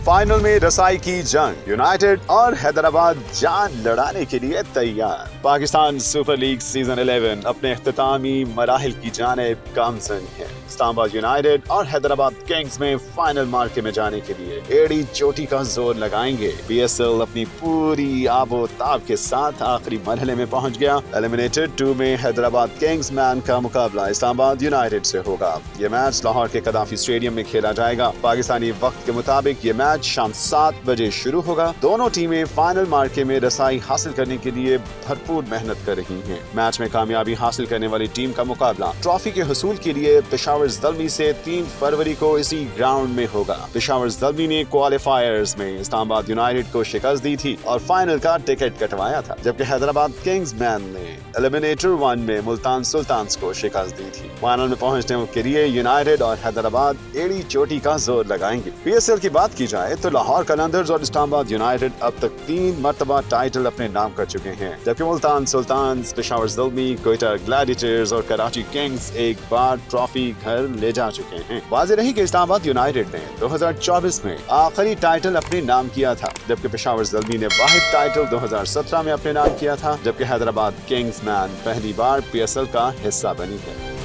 Final में रसाई की जंग, यूनाइटेड और हैदराबाद जान लड़ाने के लिए तैयार। पाकिस्तान सुपर लीग सीजन 11 अपने इख्तितामी मराहिल की जानिब गामजन है। इस्लामाबाद यूनाइटेड और हैदराबाद किंग्स में फाइनल मार्के में जाने के लिए एड़ी चोटी का जोर लगाएंगे। PSL अपनी पूरी आबोताब के साथ आखिरी मरहले में पहुंच गया। एलिमिनेटेड 2 में हैदराबाद किंग्स मैन का मुकाबला इस्लामाबाद यूनाइटेड से होगा। ये मैच लाहौर के कदाफी स्टेडियम में खेला जाएगा। पाकिस्तानी वक्त के मुताबिक ये मैच शाम 7 बजे शुरू होगा। दोनों टीमें फाइनल मार्के में रसाई हासिल करने के लिए भरपूर मेहनत कर रही हैं। मैच में कामयाबी हासिल करने वाली टीम का मुकाबला ट्रॉफी के हुसूल के लिए पेशावर ज़ल्मी से 3 फरवरी को इसी ग्राउंड में होगा। पेशावर ज़ल्मी ने क्वालिफायर्स में इस्लामाबाद यूनाइटेड को शिकस्त दी थी और फाइनल का टिकट कटवाया था, जबकि हैदराबाद किंग्स मैन ने एलिमिनेटर 1 में मुल्तान सुल्तान्स को शिकस्त दी थी। फाइनल में पहुंचने के लिए यूनाइटेड और हैदराबाद एड़ी चोटी का जोर लगाएंगे। PSL की बात की जाए तो लाहौर कलंदर्स और इस्लामाबाद यूनाइटेड अब तक 3 मरतबा टाइटल अपने नाम कर चुके हैं, जबकि मुल्तान सुल्तान्स, पेशावर ज़ल्मी, कोयटा ग्लैडिएटर्स और कराची किंग्स एक बार ट्रॉफी घर ले जा चुके हैं। वाज़ेह रही कि इस्लामाबाद यूनाइटेड ने 2024 में आखिरी टाइटल अपने नाम किया था, जबकि पेशावर ज़ल्मी ने वाहिद टाइटल 2017 में अपने नाम किया था, जबकि हैदराबाद किंग्स मैन पहली बार PSL का हिस्सा बनी है।